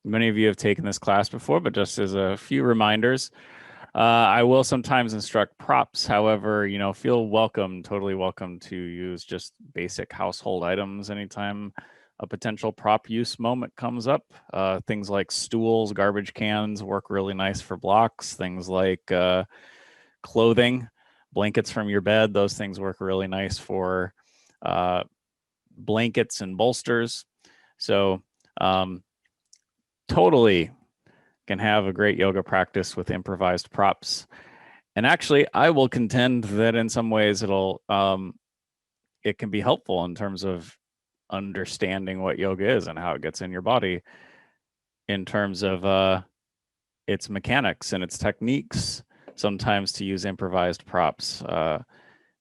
Many of you have taken this class before, but just as a few reminders, I will sometimes instruct props. However, feel welcome, totally welcome to use just basic household items anytime a potential prop use moment comes up. Things like stools, garbage cans work really nice for blocks. Things like clothing, blankets from your bed, those things work really nice for blankets and bolsters. So totally can have a great yoga practice with improvised props. And actually, I will contend that in some ways it can be helpful in terms of understanding what yoga is and how it gets in your body in terms of its mechanics and its techniques, sometimes to use improvised props.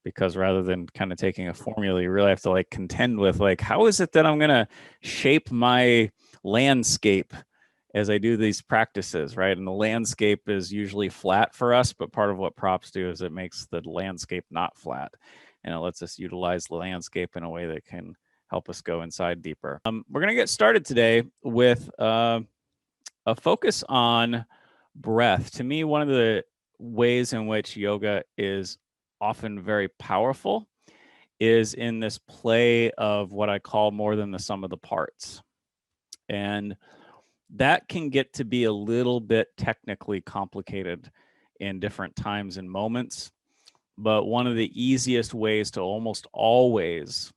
Because rather than kind of taking a formula, you really have to contend with how is it that I'm going to shape my landscape as I do these practices, right? And the landscape is usually flat for us, but part of what props do is it makes the landscape not flat, and it lets us utilize the landscape in a way that can help us go inside deeper. We're going to get started today with a focus on breath. To me, one of the ways in which yoga is often very powerful is in this play of what I call more than the sum of the parts. And that can get to be a little bit technically complicated in different times and moments. But one of the easiest ways to almost always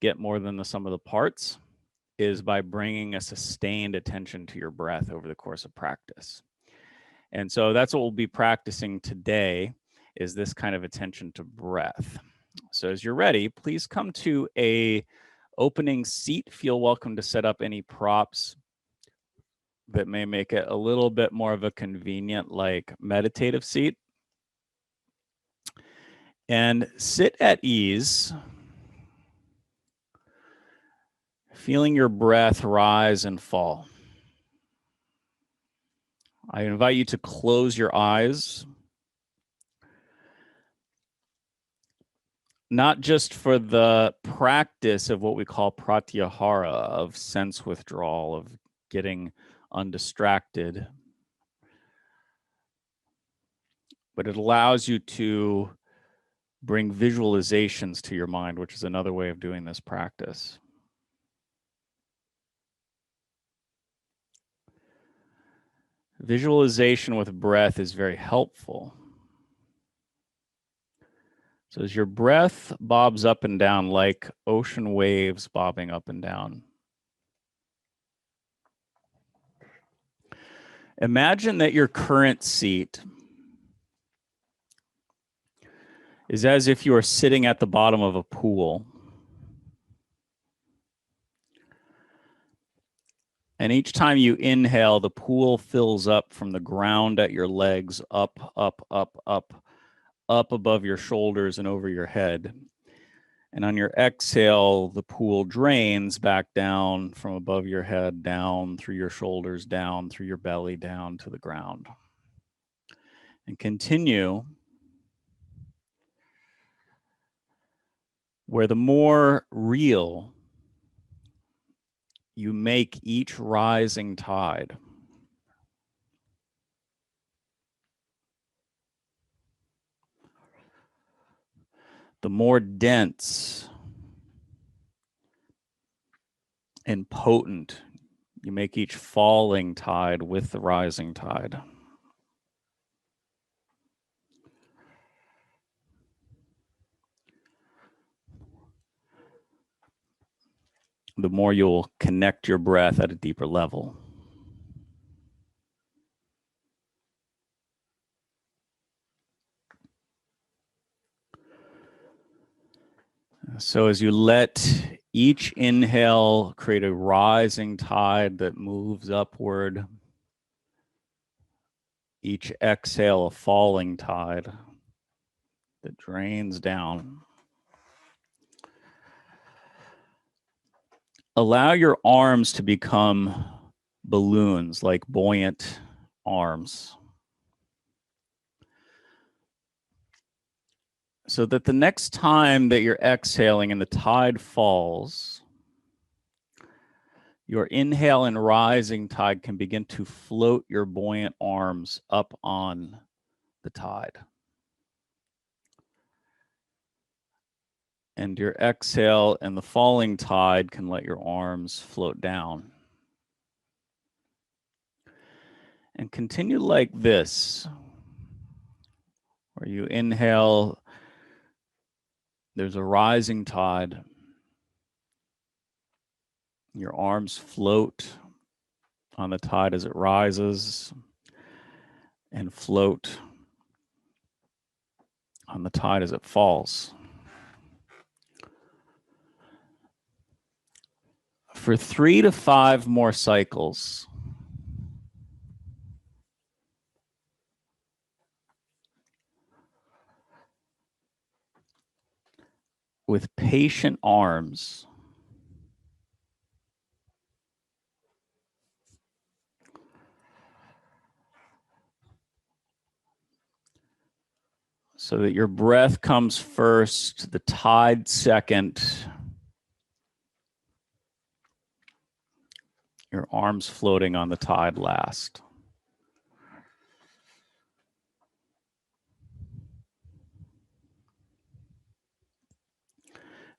get more than the sum of the parts is by bringing a sustained attention to your breath over the course of practice. And so that's what we'll be practicing today, is this kind of attention to breath. So as you're ready, please come to a opening seat. Feel welcome to set up any props that may make it a little bit more of a convenient, meditative seat. And sit at ease, feeling your breath rise and fall. I invite you to close your eyes, not just for the practice of what we call pratyahara, of sense withdrawal, of getting undistracted, but it allows you to bring visualizations to your mind, which is another way of doing this practice. Visualization with breath is very helpful. So as your breath bobs up and down like ocean waves bobbing up and down, imagine that your current seat is as if you are sitting at the bottom of a pool. And each time you inhale, the pool fills up from the ground at your legs, up, up, up, up, up above your shoulders and over your head. And on your exhale, the pool drains back down from above your head, down through your shoulders, down through your belly, down to the ground. And continue where the more real you make each rising tide, the more dense and potent you make each falling tide with the rising tide. The more you'll connect your breath at a deeper level. So as you let each inhale create a rising tide that moves upward, each exhale a falling tide that drains down. Allow your arms to become balloons, like buoyant arms, so that the next time that you're exhaling and the tide falls, Your inhale and rising tide can begin to float your buoyant arms up on the tide. And your exhale and the falling tide can let your arms float down. And continue like this, where you inhale, there's a rising tide. Your arms float on the tide as it rises and float on the tide as it falls. For 3 to 5 more cycles, with patient arms, so that your breath comes first, the tide second, your arms floating on the tide last.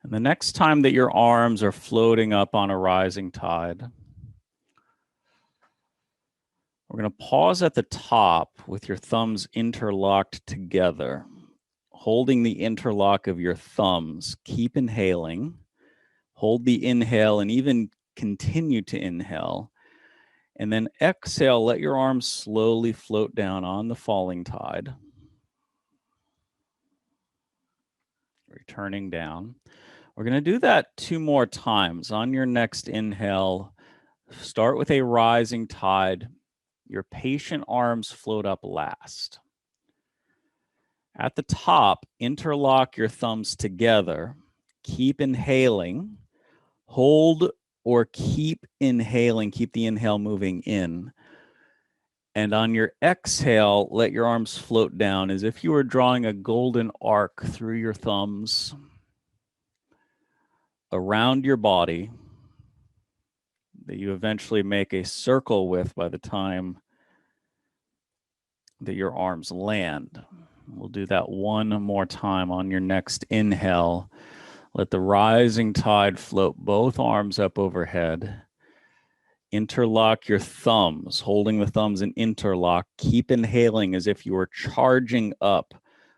And the next time that your arms are floating up on a rising tide, we're going to pause at the top with your thumbs interlocked together, holding the interlock of your thumbs. Keep inhaling, hold the inhale, and even continue to inhale. And then exhale, let your arms slowly float down on the falling tide, returning down. We're going to do that 2 more times. On your next inhale, start with a rising tide. Your patient arms float up last. At the top, interlock your thumbs together. Keep inhaling. Hold or keep inhaling. Keep the inhale moving in. And on your exhale, let your arms float down as if you were drawing a golden arc through your thumbs around your body that you eventually make a circle with by the time that your arms land. We'll do that 1 more time. On your next inhale, let the rising tide float both arms up overhead. Interlock your thumbs, holding the thumbs in interlock. Keep inhaling as if you were charging up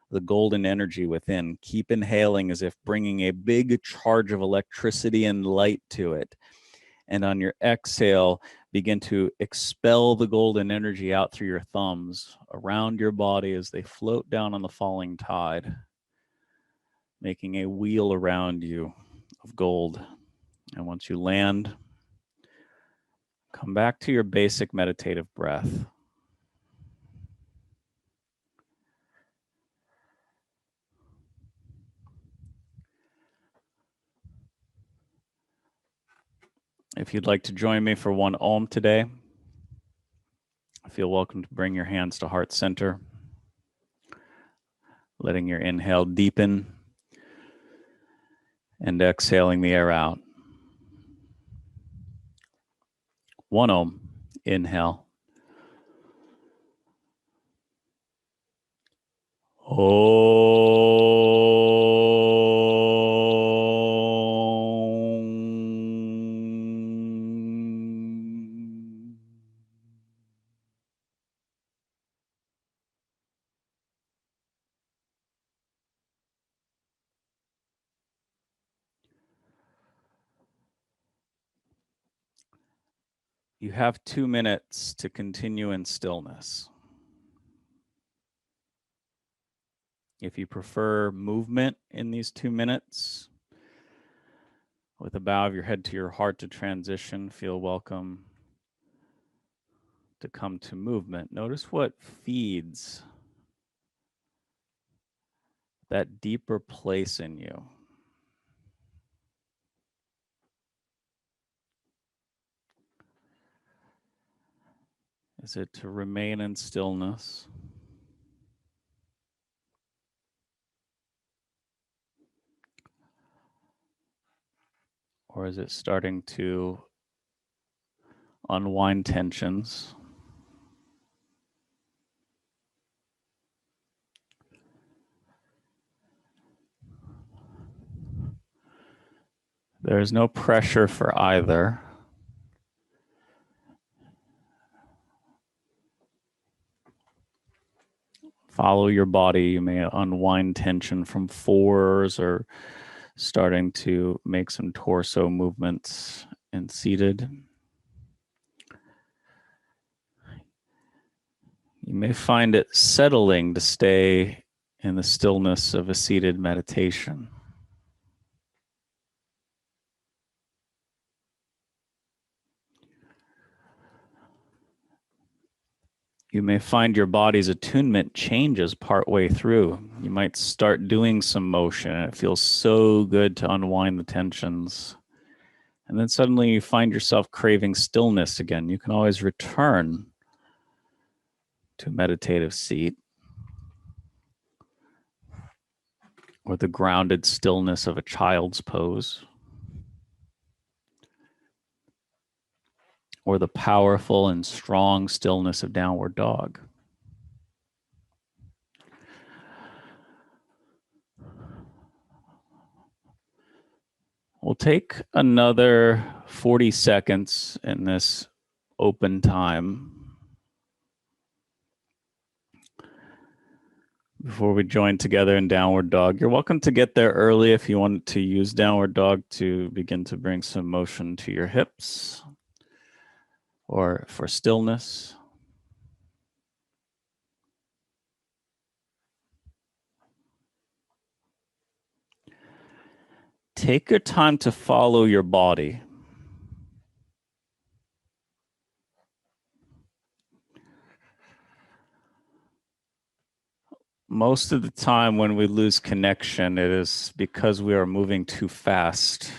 the golden energy within. Keep inhaling as if bringing a big charge of electricity and light to it. And on your exhale, begin to expel the golden energy out through your thumbs around your body as they float down on the falling tide, making a wheel around you of gold. And once you land, come back to your basic meditative breath. If you'd like to join me for 1 Om today, feel welcome to bring your hands to heart center, letting your inhale deepen and exhaling the air out. 1 Om, inhale. You have 2 minutes to continue in stillness. If you prefer movement in these 2 minutes, with a bow of your head to your heart to transition, feel welcome to come to movement. Notice what feeds that deeper place in you. Is it to remain in stillness? Or is it starting to unwind tensions. There is no pressure for either. Follow your body. You may unwind tension from fours or starting to make some torso movements and seated. You may find it settling to stay in the stillness of a seated meditation. You may find your body's attunement changes partway through. You might start doing some motion, and it feels so good to unwind the tensions. And then suddenly you find yourself craving stillness again. You can always return to a meditative seat or the grounded stillness of a child's pose, or the powerful and strong stillness of downward dog. We'll take another 40 seconds in this open time before we join together in downward dog. You're welcome to get there early if you want to use downward dog to begin to bring some motion to your hips or for stillness. Take your time to follow your body. Most of the time when we lose connection, it is because we are moving too fast.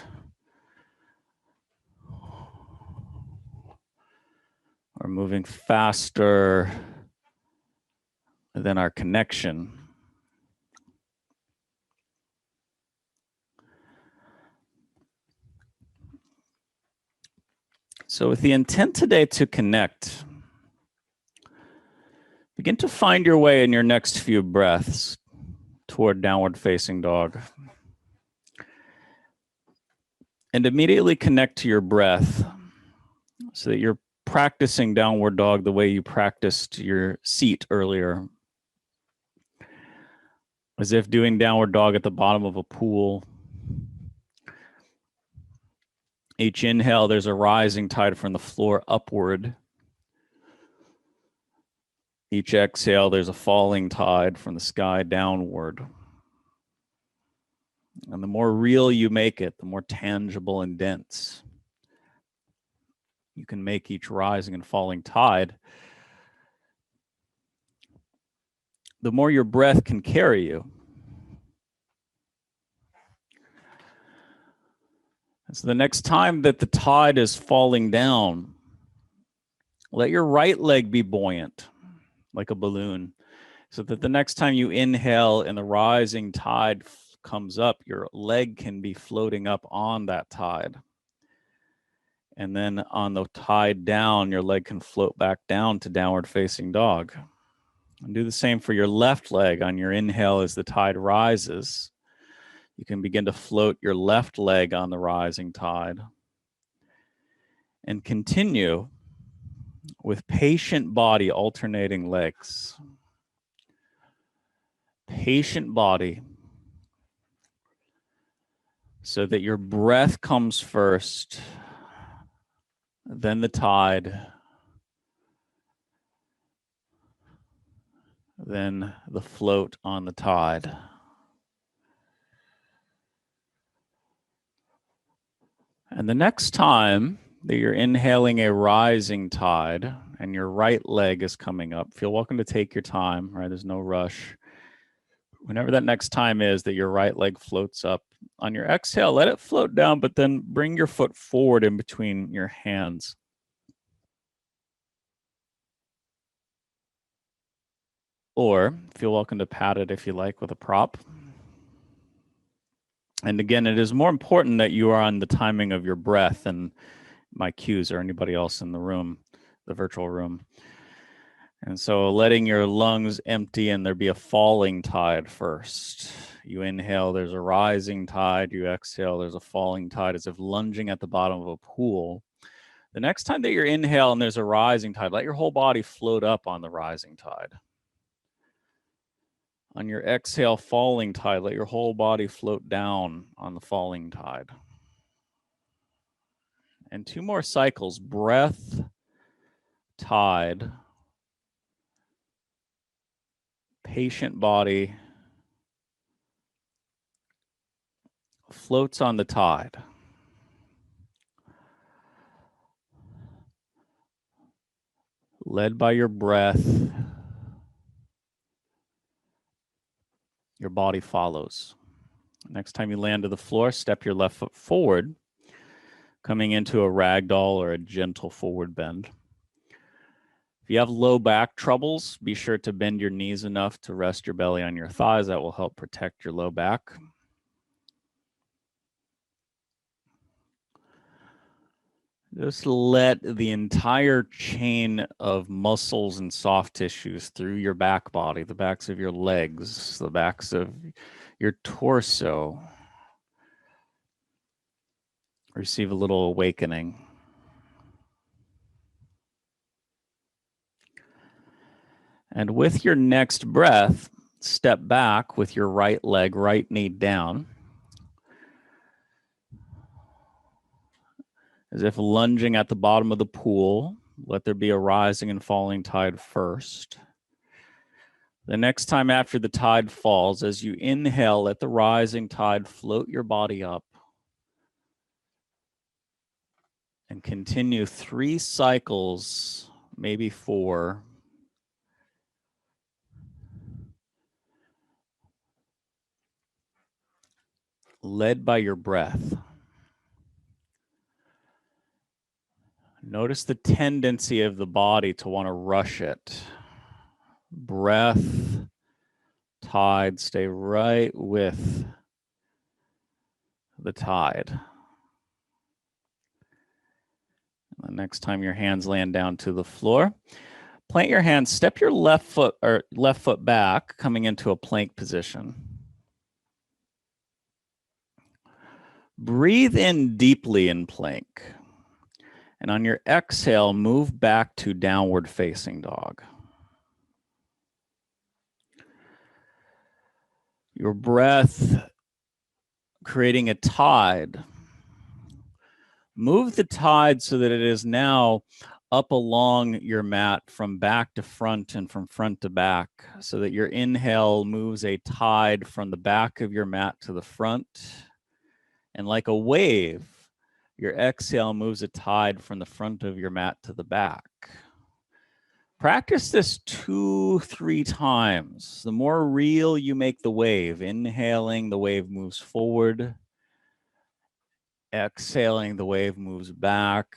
Or moving faster than our connection. So with the intent today to connect, begin to find your way in your next few breaths toward downward facing dog. And immediately connect to your breath so that you're practicing downward dog the way you practiced your seat earlier. As if doing downward dog at the bottom of a pool. Each inhale, there's a rising tide from the floor upward. Each exhale, there's a falling tide from the sky downward. And the more real you make it, the more tangible and dense you can make each rising and falling tide, the more your breath can carry you. And so the next time that the tide is falling down, let your right leg be buoyant, like a balloon, so that the next time you inhale and the rising tide comes up, your leg can be floating up on that tide. And then on the tide down, your leg can float back down to downward facing dog. And do the same for your left leg. On your inhale, as the tide rises, you can begin to float your left leg on the rising tide. And continue with patient body alternating legs. Patient body, so that your breath comes first, then the tide, then the float on the tide. And the next time that you're inhaling a rising tide and your right leg is coming up, feel welcome to take your time, right? There's no rush. Whenever that next time is that your right leg floats up, on your exhale, let it float down, but then bring your foot forward in between your hands. Or feel welcome to pat it if you like with a prop. And again, it is more important that you are on the timing of your breath and my cues or anybody else in the room, the virtual room. And so letting your lungs empty and there be a falling tide first. You inhale, there's a rising tide. You exhale, there's a falling tide, as if lunging at the bottom of a pool. The next time that you inhale and there's a rising tide, let your whole body float up on the rising tide. On your exhale, falling tide, let your whole body float down on the falling tide. And 2 more cycles, breath, tide, patient body, floats on the tide. Led by your breath, your body follows. Next time you land to the floor, step your left foot forward, coming into a ragdoll or a gentle forward bend. If you have low back troubles, be sure to bend your knees enough to rest your belly on your thighs. That will help protect your low back. Just let the entire chain of muscles and soft tissues through your back body, the backs of your legs, the backs of your torso, receive a little awakening. And with your next breath, step back with your right leg, right knee down, as if lunging at the bottom of the pool. Let there be a rising and falling tide first. The next time after the tide falls, as you inhale, let the rising tide float your body up. And continue 3 cycles, maybe 4. Led by your breath. Notice the tendency of the body to want to rush it. Breath, tide, stay right with the tide. The next time your hands land down to the floor, plant your hands, step your left foot back, coming into a plank position. Breathe in deeply in plank. And on your exhale, move back to downward facing dog. Your breath creating a tide. Move the tide so that it is now up along your mat from back to front and from front to back, so that your inhale moves a tide from the back of your mat to the front. And like a wave, your exhale moves a tide from the front of your mat to the back. Practice this 2-3 times. The more real you make the wave, inhaling, the wave moves forward. Exhaling, the wave moves back.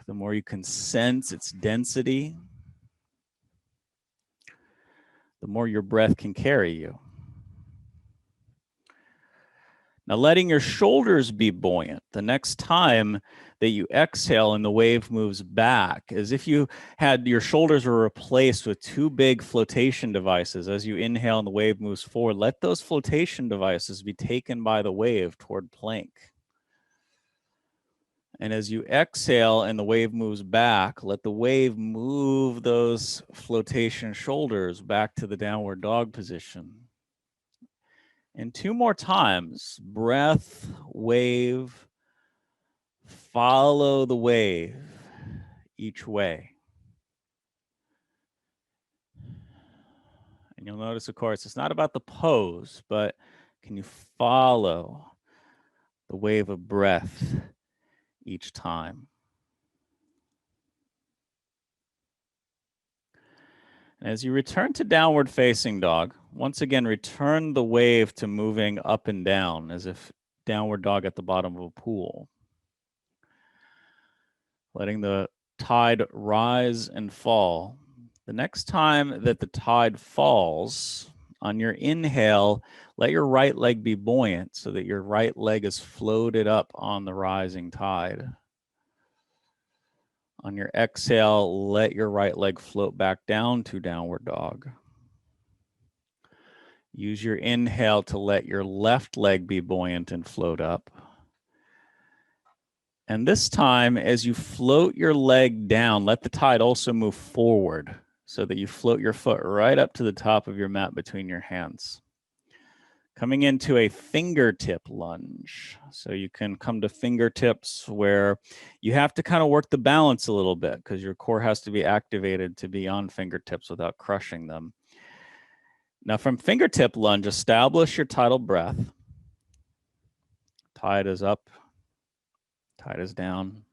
The more you can sense its density, the more your breath can carry you. Now, letting your shoulders be buoyant. The next time that you exhale and the wave moves back, as if you had your shoulders were replaced with 2 big flotation devices. As you inhale and the wave moves forward, let those flotation devices be taken by the wave toward plank. And as you exhale and the wave moves back, let the wave move those flotation shoulders back to the downward dog position. And 2 more times, breath, wave, follow the wave each way. And you'll notice, of course, it's not about the pose, but can you follow the wave of breath each time? And as you return to downward facing dog, once again, return the wave to moving up and down as if downward dog at the bottom of a pool. Letting the tide rise and fall. The next time that the tide falls, on your inhale, let your right leg be buoyant so that your right leg is floated up on the rising tide. On your exhale, let your right leg float back down to downward dog. Use your inhale to let your left leg be buoyant and float up. And this time, as you float your leg down, let the tide also move forward so that you float your foot right up to the top of your mat between your hands. Coming into a fingertip lunge. So you can come to fingertips where you have to kind of work the balance a little bit because your core has to be activated to be on fingertips without crushing them. Now from fingertip lunge, establish your tidal breath. Tide is up, tide is down.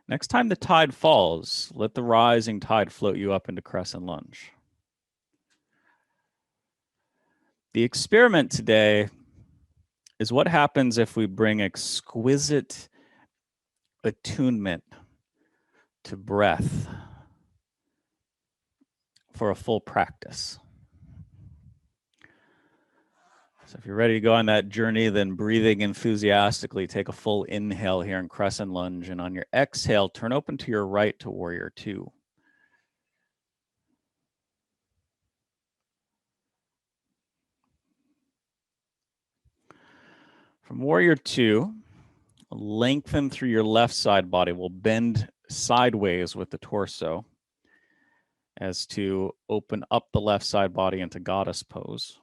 Next time the tide falls, let the rising tide float you up into crescent lunge. The experiment today is what happens if we bring exquisite attunement to breath for a full practice. So if you're ready to go on that journey, then breathing enthusiastically, take a full inhale here in crescent lunge, and on your exhale, turn open to your right to warrior two. From warrior two, lengthen through your left side body. We'll bend sideways with the torso as to open up the left side body into goddess pose.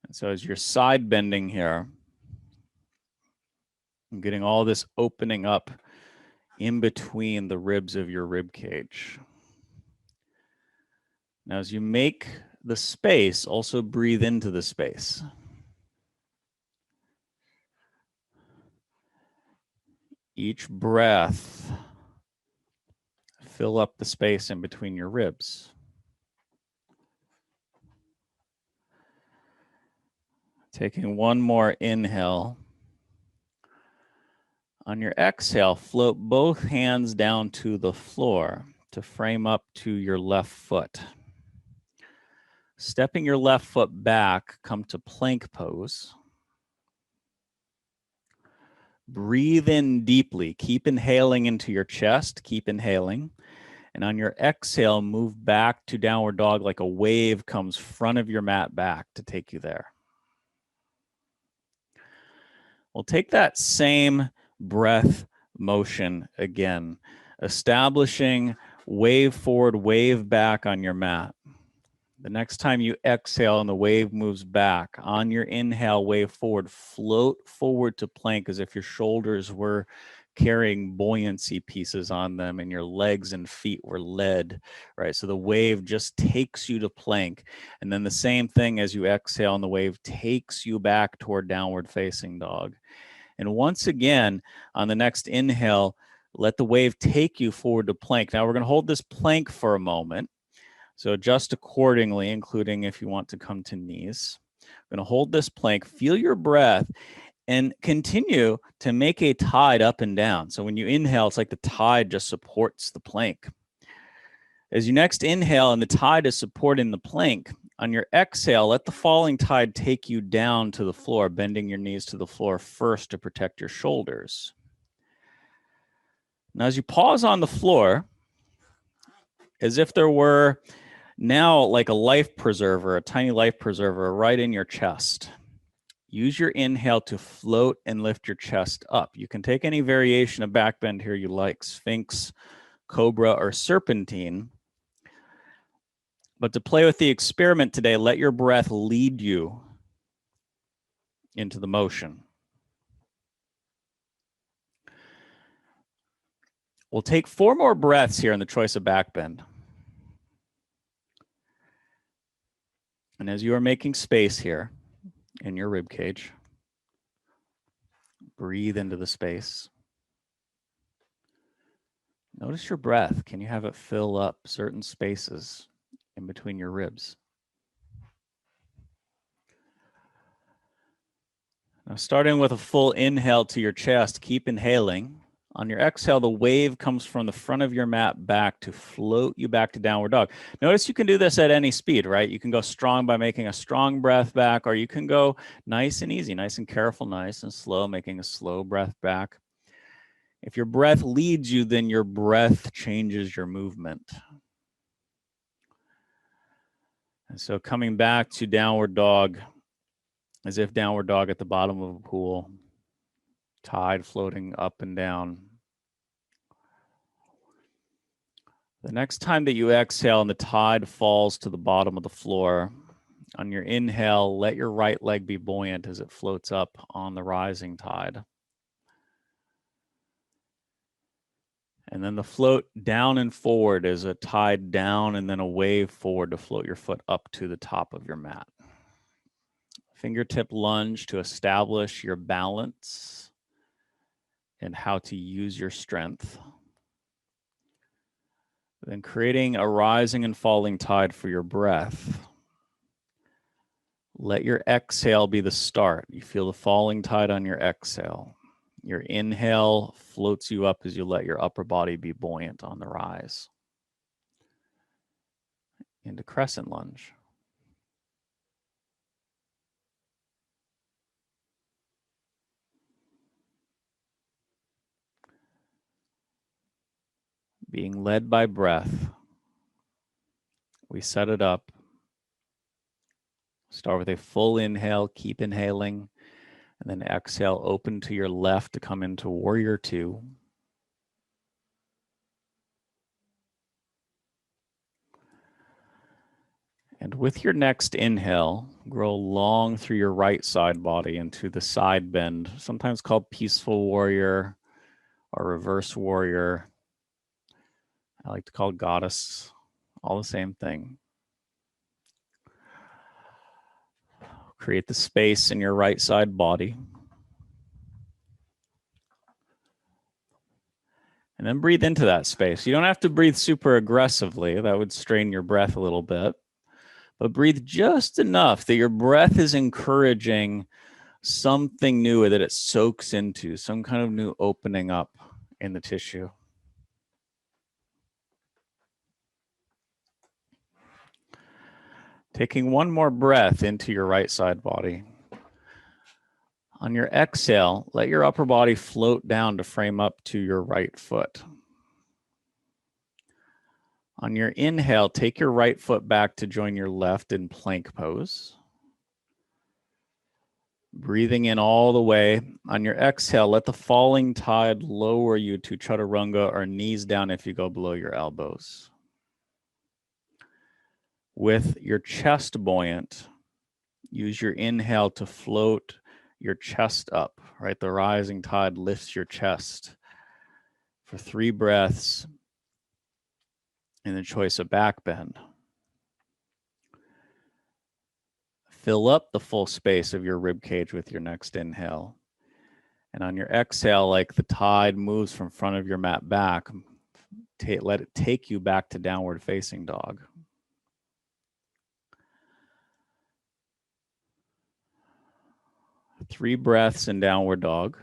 And so as you're side bending here, I'm getting all this opening up in between the ribs of your rib cage. Now, as you make the space, also breathe into the space. Each breath, fill up the space in between your ribs. Taking one more inhale. On your exhale, float both hands down to the floor to frame up to your left foot. Stepping your left foot back, come to plank pose. Breathe in deeply. Keep inhaling into your chest. Keep inhaling. And on your exhale, move back to downward dog like a wave comes front of your mat back to take you there. We'll take that same breath motion again, establishing wave forward, wave back on your mat. The next time you exhale and the wave moves back, on your inhale, wave forward, float forward to plank as if your shoulders were carrying buoyancy pieces on them and your legs and feet were lead, right? So the wave just takes you to plank. And then the same thing as you exhale and the wave takes you back toward downward facing dog. And once again, on the next inhale, let the wave take you forward to plank. Now we're going to hold this plank for a moment. So adjust accordingly, including if you want to come to knees. I'm going to hold this plank, feel your breath, and continue to make a tide up and down. So when you inhale, it's like the tide just supports the plank. As you next inhale and the tide is supporting the plank, on your exhale, let the falling tide take you down to the floor, bending your knees to the floor first to protect your shoulders. Now, as you pause on the floor, as if there were now like a life preserver, a tiny life preserver right in your chest, use your inhale to float and lift your chest up. You can take any variation of back bend here you like, Sphinx, Cobra, or Serpentine. But to play with the experiment today, let your breath lead you into the motion. We'll take 4 more breaths here in the choice of back bend. And as you are making space here in your rib cage, breathe into the space. Notice your breath. Can you have it fill up certain spaces in between your ribs? Now, starting with a full inhale to your chest, keep inhaling. On your exhale, the wave comes from the front of your mat back to float you back to downward dog. Notice you can do this at any speed, right? You can go strong by making a strong breath back, or you can go nice and easy, nice and careful, nice and slow, making a slow breath back. If your breath leads you, then your breath changes your movement. And so coming back to downward dog, as if downward dog at the bottom of a pool, tide floating up and down. The next time that you exhale and the tide falls to the bottom of the floor, on your inhale, let your right leg be buoyant as it floats up on the rising tide. And then the float down and forward is a tide down and then a wave forward to float your foot up to the top of your mat. Fingertip lunge to establish your balance and how to use your strength. Then creating a rising and falling tide for your breath. Let your exhale be the start. You feel the falling tide on your exhale. Your inhale floats you up as you let your upper body be buoyant on the rise. Into crescent lunge. Being led by breath, we set it up. Start with a full inhale, keep inhaling, and then exhale, open to your left to come into warrior two. And with your next inhale, grow long through your right side body into the side bend, sometimes called peaceful warrior or reverse warrior. I like to call it goddess, all the same thing. Create the space in your right side body. And then breathe into that space. You don't have to breathe super aggressively. That would strain your breath a little bit. But breathe just enough that your breath is encouraging something new that it soaks into, some kind of new opening up in the tissue. Taking one more breath into your right side body. On your exhale, let your upper body float down to frame up to your right foot. On your inhale, take your right foot back to join your left in plank pose. Breathing in all the way. On your exhale, let the falling tide lower you to chaturanga or knees down if you go below your elbows. With your chest buoyant, use your inhale to float your chest up, right? The rising tide lifts your chest for 3 breaths in the choice of back bend. Fill up the full space of your rib cage with your next inhale. And on your exhale, like the tide moves from front of your mat back, let it take you back to downward facing dog. Three breaths in downward dog,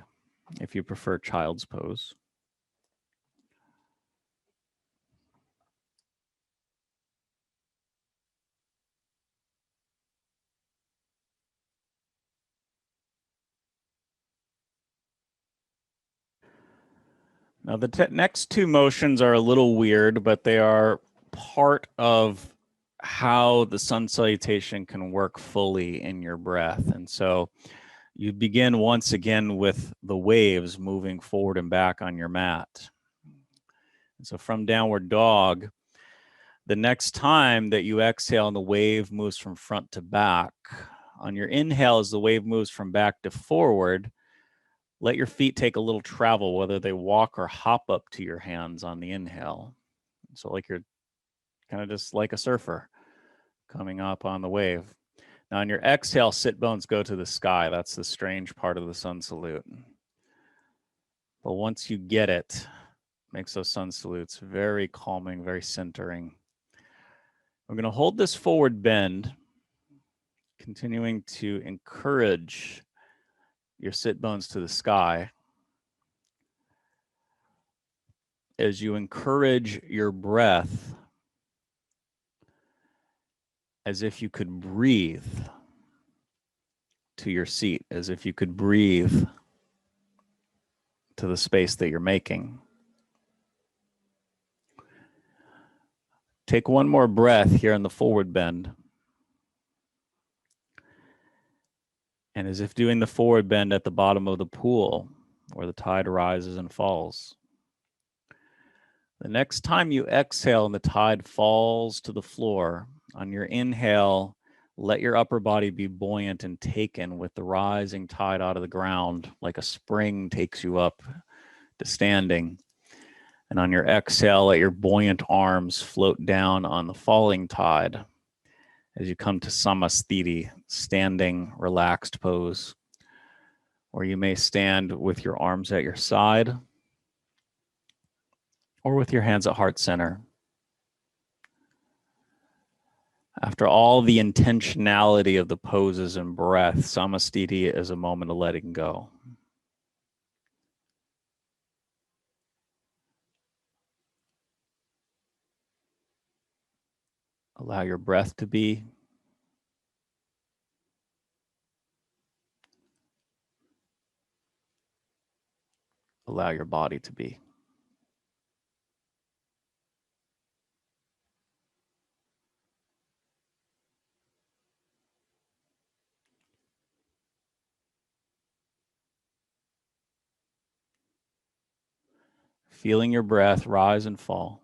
if you prefer child's pose. Now, the next 2 motions are a little weird, but they are part of how the sun salutation can work fully in your breath. And so you begin once again with the waves moving forward and back on your mat. And so from downward dog, the next time that you exhale and the wave moves from front to back, on your inhale as the wave moves from back to forward, let your feet take a little travel, whether they walk or hop up to your hands on the inhale. So like you're kind of just like a surfer coming up on the wave. Now on your exhale, sit bones go to the sky. That's the strange part of the sun salute. But once you get it, makes those sun salutes very calming, very centering. We're going to hold this forward bend, continuing to encourage your sit bones to the sky. as you encourage your breath as if you could breathe to your seat, as if you could breathe to the space that you're making. Take one more breath here in the forward bend. And as if doing the forward bend at the bottom of the pool where the tide rises and falls. The next time you exhale and the tide falls to the floor, on your inhale, let your upper body be buoyant and taken with the rising tide out of the ground, like a spring takes you up to standing. And on your exhale, let your buoyant arms float down on the falling tide as you come to Samasthiti, standing, relaxed pose, or you may stand with your arms at your side or with your hands at heart center. After all the intentionality of the poses and breath, Samasthiti is a moment of letting go. Allow your breath to be. Allow your body to be. Feeling your breath rise and fall.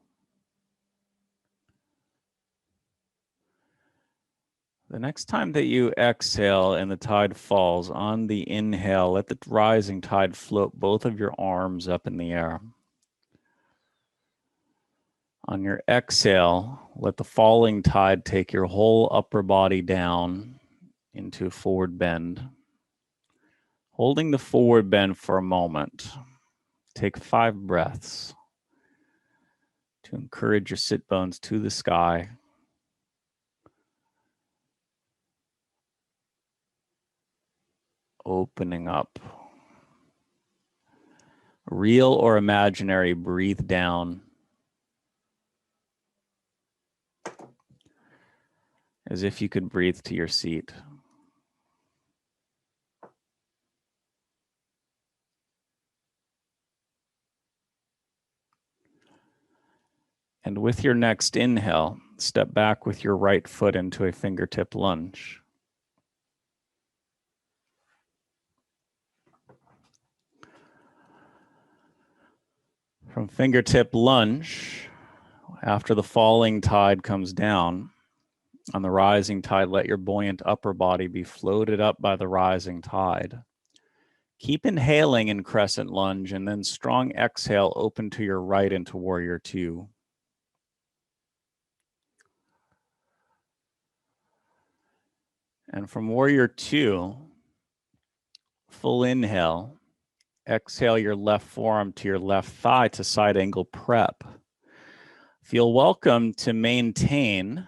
The next time that you exhale and the tide falls, on the inhale, let the rising tide float both of your arms up in the air. On your exhale, let the falling tide take your whole upper body down into a forward bend. Holding the forward bend for a moment, take 5 breaths to encourage your sit bones to the sky. Opening up. Real or imaginary, breathe down. As if you could breathe to your seat. And with your next inhale, step back with your right foot into a fingertip lunge. From fingertip lunge, after the falling tide comes down, on the rising tide, let your buoyant upper body be floated up by the rising tide. Keep inhaling in crescent lunge and then strong exhale, open to your right into warrior 2. And from warrior 2, full inhale, exhale your left forearm to your left thigh to side angle prep. Feel welcome to maintain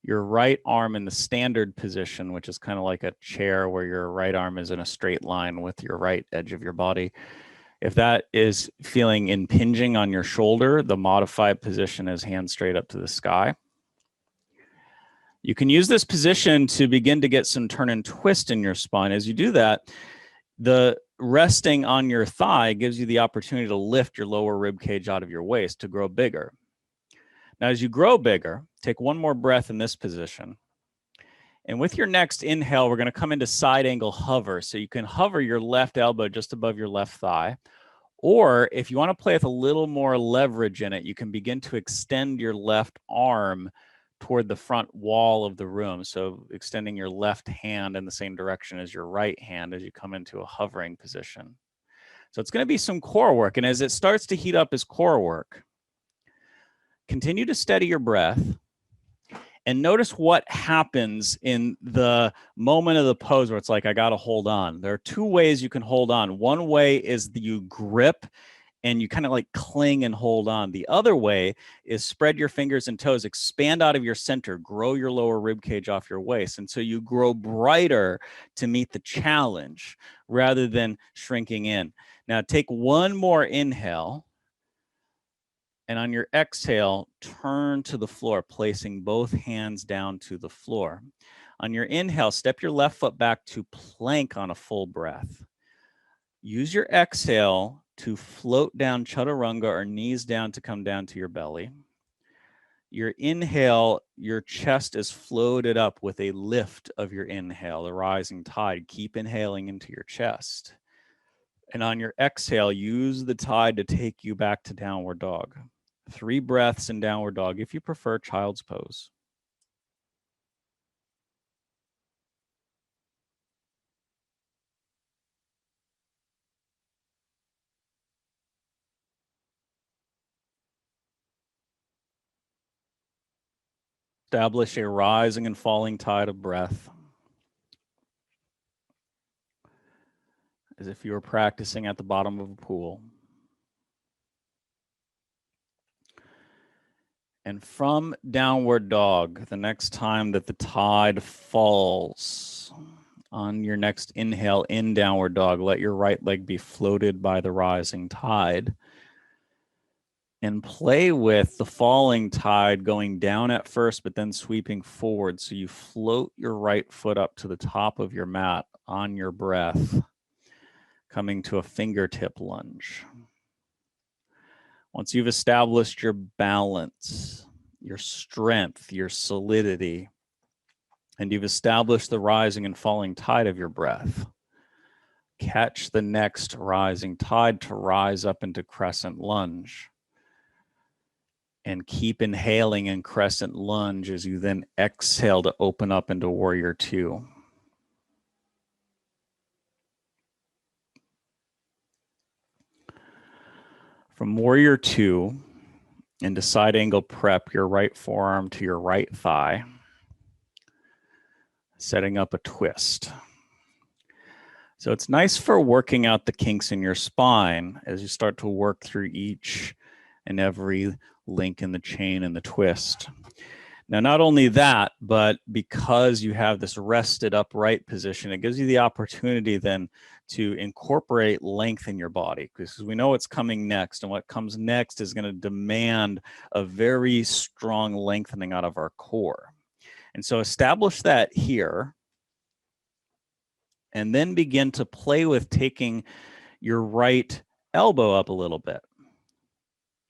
your right arm in the standard position, which is kind of like a chair where your right arm is in a straight line with your right edge of your body. If that is feeling impinging on your shoulder, the modified position is hands straight up to the sky. You can use this position to begin to get some turn and twist in your spine. As you do that, the resting on your thigh gives you the opportunity to lift your lower rib cage out of your waist to grow bigger. Now, as you grow bigger, take one more breath in this position. And with your next inhale, we're going to come into side angle hover. So you can hover your left elbow just above your left thigh. Or if you want to play with a little more leverage in it, you can begin to extend your left arm toward the front wall of the room. So extending your left hand in the same direction as your right hand as you come into a hovering position. So it's going to be some core work. And as it starts to heat up as core work, continue to steady your breath and notice what happens in the moment of the pose where it's like, I got to hold on. There are 2 ways you can hold on. One way is that you grip and you kind of like cling and hold on. The other way is spread your fingers and toes, expand out of your center, grow your lower rib cage off your waist. And so you grow brighter to meet the challenge rather than shrinking in. Now take one more inhale. And on your exhale, turn to the floor, placing both hands down to the floor. On your inhale, step your left foot back to plank on a full breath. Use your exhale to float down chaturanga or knees down to come down to your belly. Your inhale, your chest is floated up with a lift of your inhale, the rising tide. Keep inhaling into your chest. And on your exhale, use the tide to take you back to downward dog. 3 breaths in downward dog, if you prefer child's pose. Establish a rising and falling tide of breath, as if you were practicing at the bottom of a pool. And from downward dog, the next time that the tide falls, on your next inhale in downward dog, let your right leg be floated by the rising tide. And play with the falling tide going down at first, but then sweeping forward. So you float your right foot up to the top of your mat on your breath, coming to a fingertip lunge. Once you've established your balance, your strength, your solidity, and you've established the rising and falling tide of your breath, catch the next rising tide to rise up into crescent lunge. And keep inhaling in crescent lunge as you then exhale to open up into warrior 2. From warrior 2, into side angle prep, your right forearm to your right thigh, setting up a twist. So it's nice for working out the kinks in your spine as you start to work through each and every link in the chain and the twist. Now, not only that, but because you have this rested upright position, it gives you the opportunity then to incorporate length in your body, because we know what's coming next, and what comes next is going to demand a very strong lengthening out of our core. And so establish that here, and then begin to play with taking your right elbow up a little bit.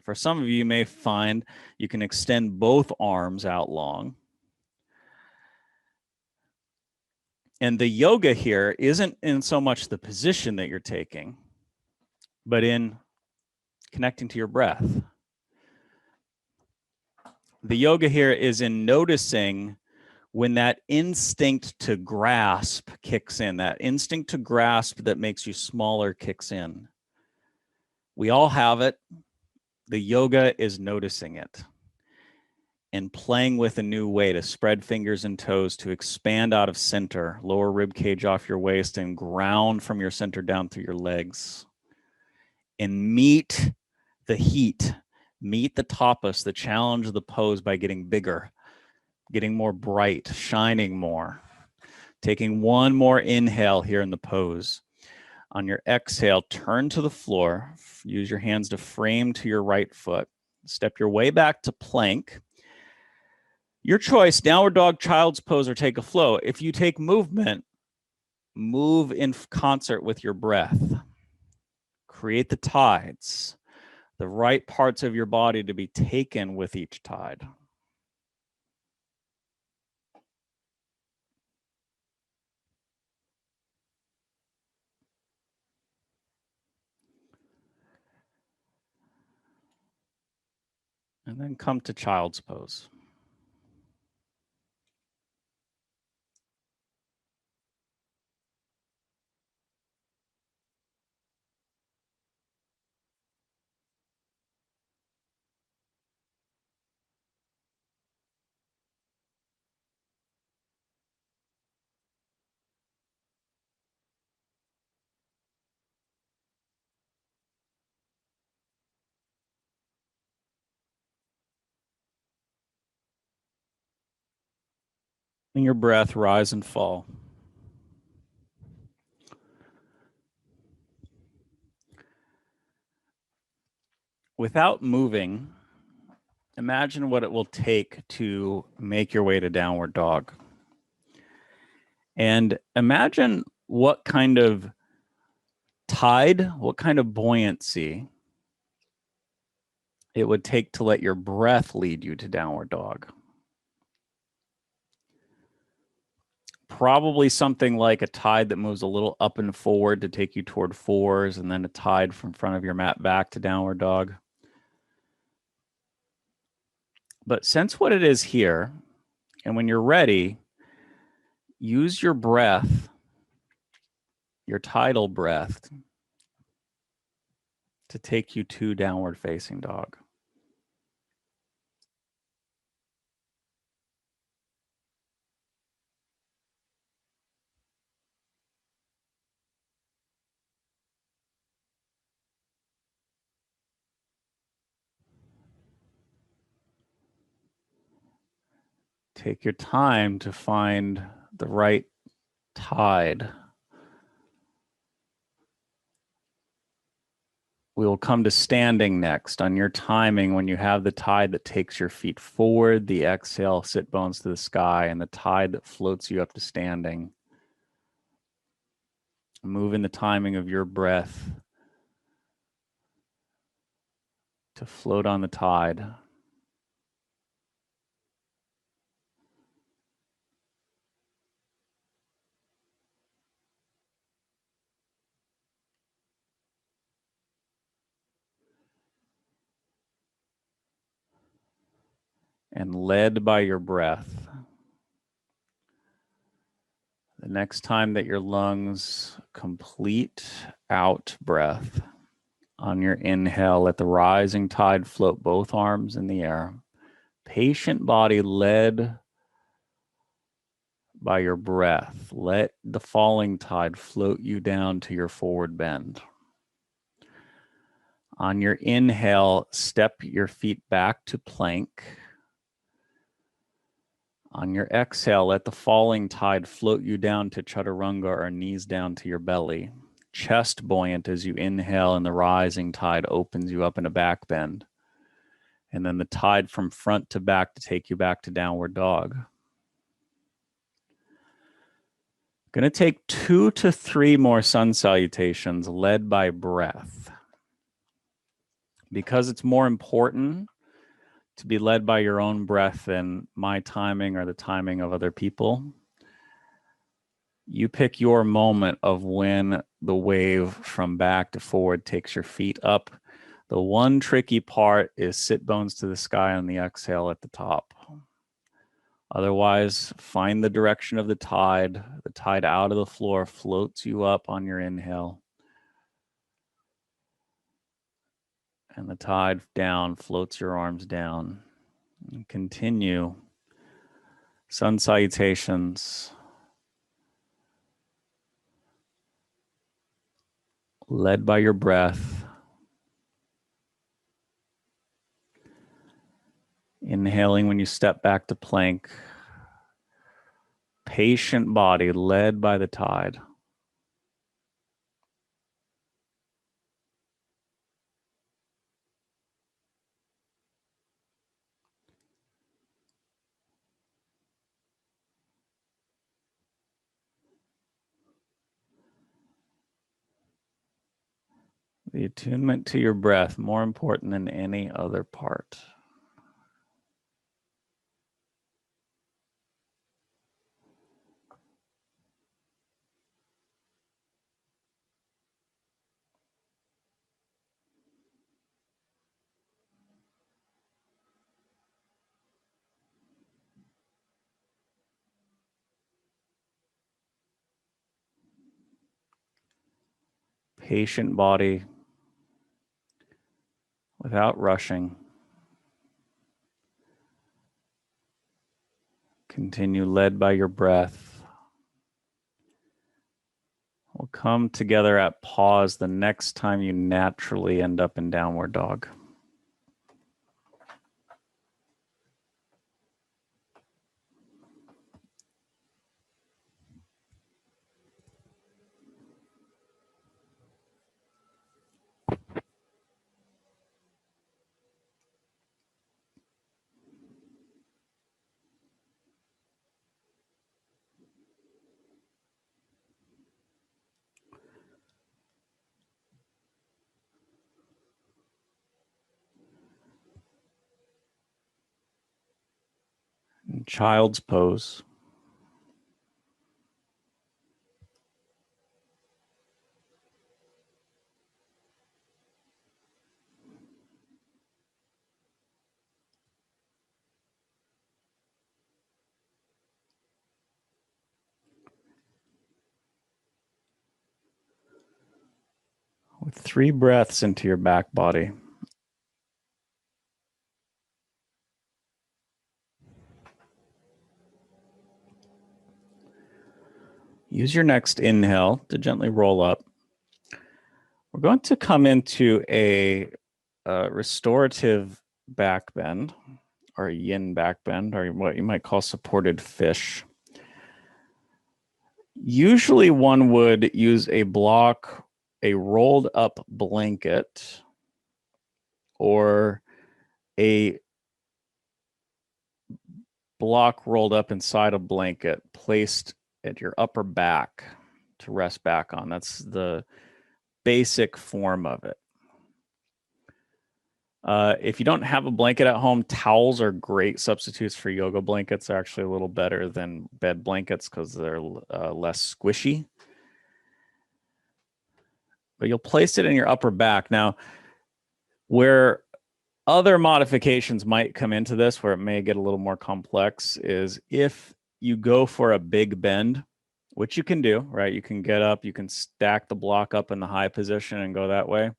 For some of you, you may find you can extend both arms out long. And the yoga here isn't in so much the position that you're taking, but in connecting to your breath. The yoga here is in noticing when that instinct to grasp kicks in, that instinct to grasp that makes you smaller kicks in. We all have it. The yoga is noticing it and playing with a new way to spread fingers and toes, to expand out of center, lower rib cage off your waist, and ground from your center down through your legs. And meet the heat, meet the tapas, the challenge of the pose by getting bigger, getting more bright, shining more. Taking one more inhale here in the pose. On your exhale, turn to the floor. Use your hands to frame to your right foot. Step your way back to plank. Your choice, downward dog, child's pose, or take a flow. If you take movement, move in concert with your breath. Create the tides, the right parts of your body to be taken with each tide. And then come to child's pose. And your breath rise and fall. Without moving, imagine what it will take to make your way to downward dog. And imagine what kind of tide, what kind of buoyancy it would take to let your breath lead you to downward dog. Probably something like a tide that moves a little up and forward to take you toward fours, and then a tide from front of your mat back to downward dog. But sense what it is here, and when you're ready, use your breath, your tidal breath, to take you to downward facing dog. Take your time to find the right tide. We will come to standing next. On your timing, when you have the tide that takes your feet forward, the exhale, sit bones to the sky, and the tide that floats you up to standing. Move in the timing of your breath to float on the tide. And led by your breath. The next time that your lungs complete out breath, on your inhale, let the rising tide float both arms in the air. Patient body led by your breath. Let the falling tide float you down to your forward bend. On your inhale, step your feet back to plank. On your exhale, let the falling tide float you down to chaturanga, or knees down to your belly. Chest buoyant as you inhale, and the rising tide opens you up in a back bend. And then the tide from front to back to take you back to downward dog. Going to take 2 to 3 more sun salutations led by breath. Because it's more important to be led by your own breath than my timing or the timing of other people. You pick your moment of when the wave from back to forward takes your feet up. The one tricky part is sit bones to the sky on the exhale at the top. Otherwise, find the direction of the tide. The tide out of the floor floats you up on your inhale. And the tide down floats your arms down. And continue. Sun salutations. Led by your breath. Inhaling when you step back to plank. Patient body led by the tide. The attunement to your breath, more important than any other part. Patient body without rushing. Continue led by your breath. We'll come together at pause the next time you naturally end up in downward dog. Child's pose. With 3 breaths into your back body. Use your next inhale to gently roll up. We're going to come into a restorative back bend, or a yin back bend, or what you might call supported fish. Usually one would use a block, a rolled up blanket, or a block rolled up inside a blanket placed at your upper back to rest back on. That's the basic form of it. If you don't have a blanket at home, towels are great substitutes for yoga blankets. They're actually a little better than bed blankets because they're less squishy. But you'll place it in your upper back. Now, where other modifications might come into this, where it may get a little more complex, is if you go for a big bend, which you can do, right? You can get up, you can stack the block up in the high position and go that way.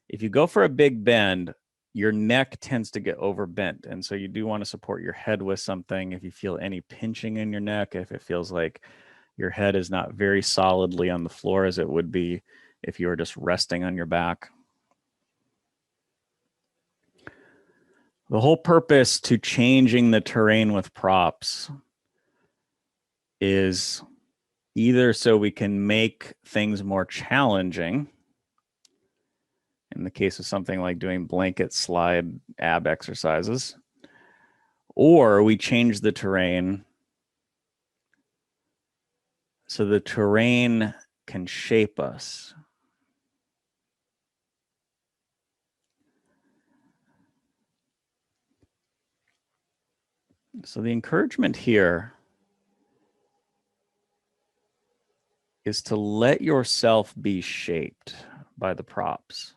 If you go for a big bend, your neck tends to get overbent. And so you do want to support your head with something. If you feel any pinching in your neck, if it feels like your head is not very solidly on the floor as it would be if you were just resting on your back. The whole purpose to changing the terrain with props is either so we can make things more challenging, in the case of something like doing blanket slide ab exercises, or we change the terrain so the terrain can shape us. So the encouragement here is to let yourself be shaped by the props.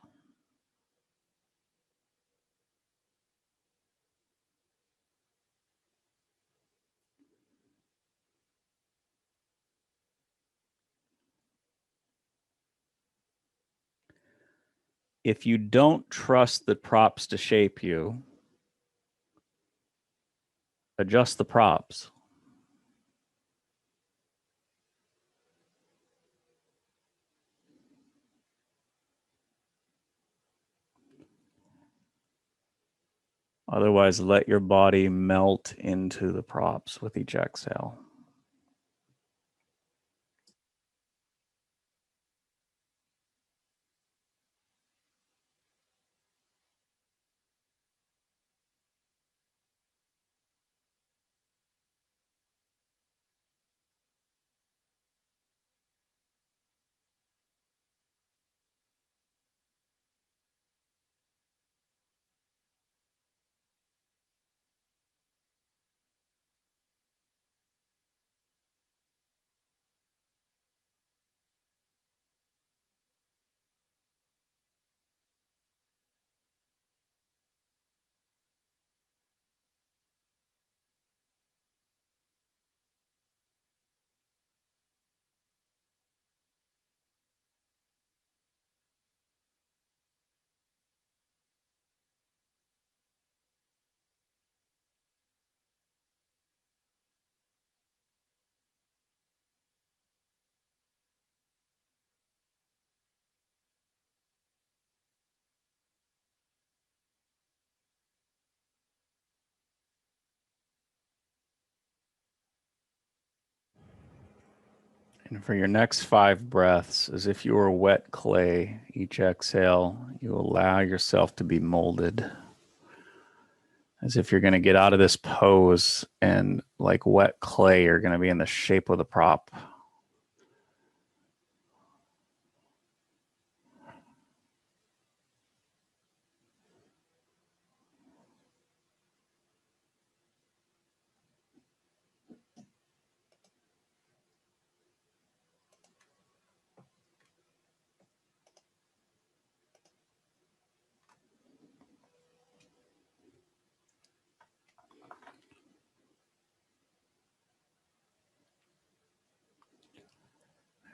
If you don't trust the props to shape you, adjust the props. Otherwise, let your body melt into the props with each exhale. And for your next 5 breaths, as if you were wet clay, each exhale, you allow yourself to be molded. As if you're going to get out of this pose and, like wet clay, you're going to be in the shape of the prop.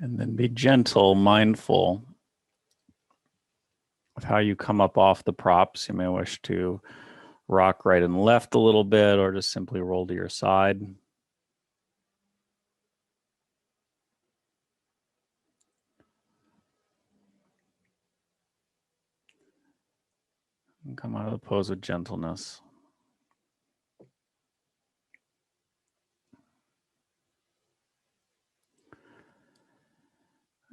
And then be gentle, mindful of how you come up off the props. You may wish to rock right and left a little bit, or just simply roll to your side. And come out of the pose with gentleness.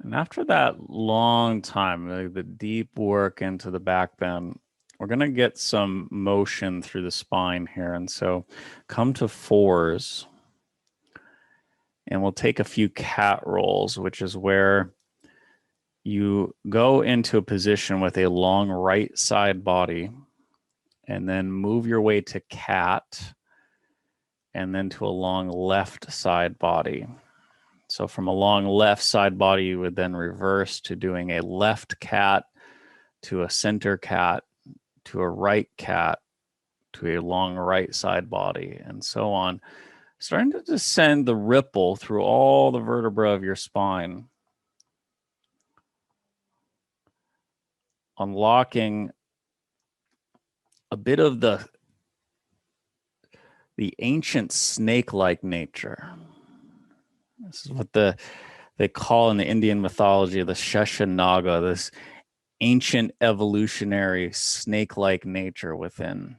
And after that long time, the deep work into the back bend, we're going to get some motion through the spine here. And so come to fours, and we'll take a few cat rolls, which is where you go into a position with a long right side body and then move your way to cat and then to a long left side body. So from a long left side body, you would then reverse to doing a left cat, to a center cat, to a right cat, to a long right side body, and so on. Starting to descend the ripple through all the vertebrae of your spine, unlocking a bit of the ancient snake-like nature. This is what they call in the Indian mythology the Sheshanaga, this ancient evolutionary snake-like nature within.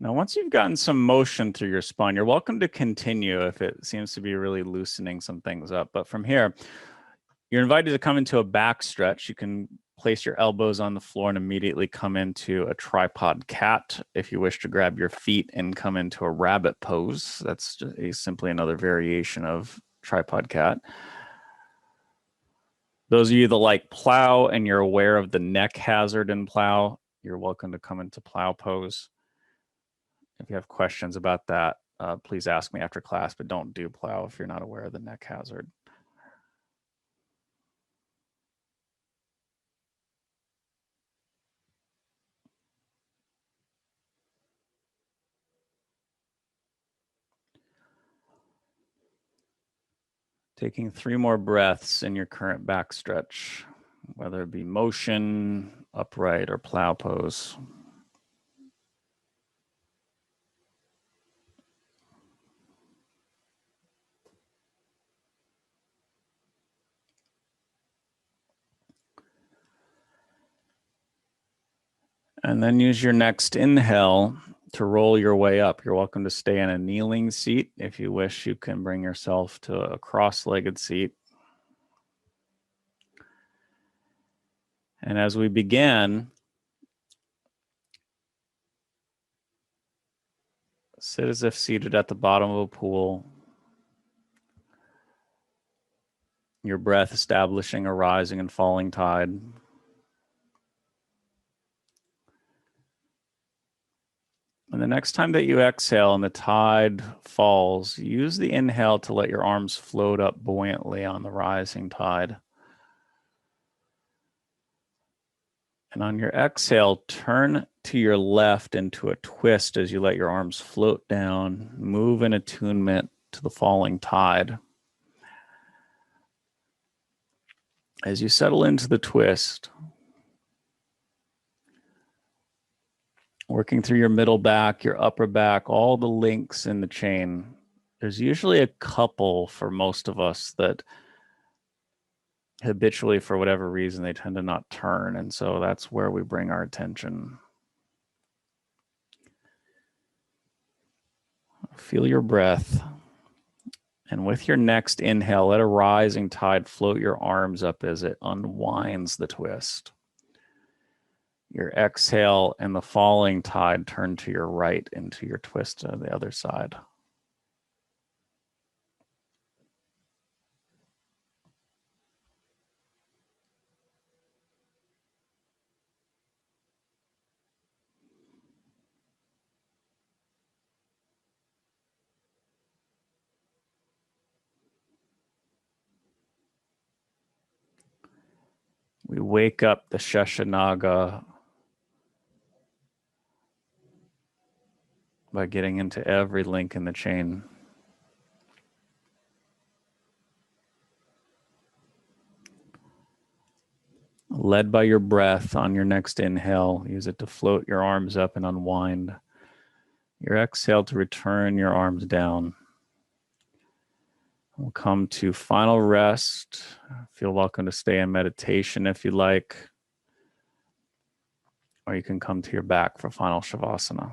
Now, once you've gotten some motion through your spine, you're welcome to continue if it seems to be really loosening some things up. But from here, you're invited to come into a back stretch. You can place your elbows on the floor and immediately come into a tripod cat. If you wish to grab your feet and come into a rabbit pose, that's simply another variation of tripod cat. Those of you that like plow and you're aware of the neck hazard in plow, you're welcome to come into plow pose. If you have questions about that, please ask me after class, but don't do plow if you're not aware of the neck hazard. Taking 3 more breaths in your current back stretch, whether it be motion, upright, or plow pose. And then use your next inhale to roll your way up. You're welcome to stay in a kneeling seat. If you wish, you can bring yourself to a cross-legged seat. And as we begin, sit as if seated at the bottom of a pool. Your breath establishing a rising and falling tide. And the next time that you exhale and the tide falls, use the inhale to let your arms float up buoyantly on the rising tide. And on your exhale, turn to your left into a twist as you let your arms float down, move in attunement to the falling tide. As you settle into the twist, working through your middle back, your upper back, all the links in the chain, there's usually a couple for most of us that habitually, for whatever reason, they tend to not turn. And so that's where we bring our attention. Feel your breath. And with your next inhale, let a rising tide float your arms up as it unwinds the twist. Your exhale and the falling tide turn to your right into your twist to the other side. We wake up the Sheshanaga by getting into every link in the chain. Led by your breath on your next inhale, use it to float your arms up and unwind. Your exhale to return your arms down. We'll come to final rest. Feel welcome to stay in meditation if you like, or you can come to your back for final Shavasana.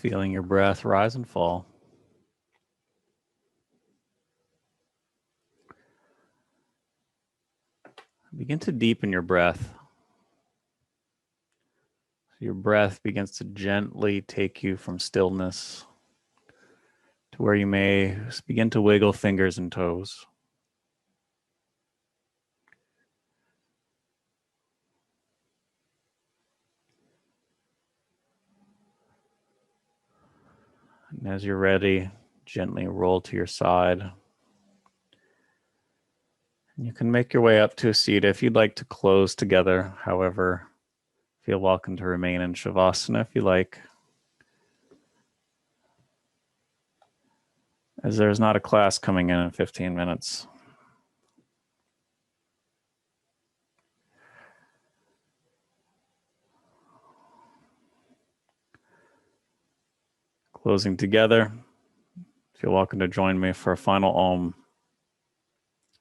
feeling your breath rise and fall. Begin to deepen your breath. Your breath begins to gently take you from stillness to where you may begin to wiggle fingers and toes. And as you're ready, gently roll to your side. And you can make your way up to a seat if you'd like to close together. However, feel welcome to remain in Shavasana if you like, as there's not a class coming in 15 minutes. Closing together, feel welcome to join me for a final Om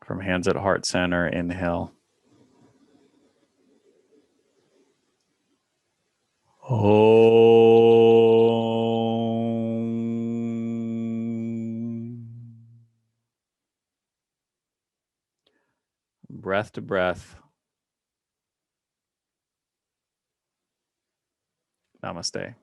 from hands at heart center. Inhale. Om. Breath to breath. Namaste.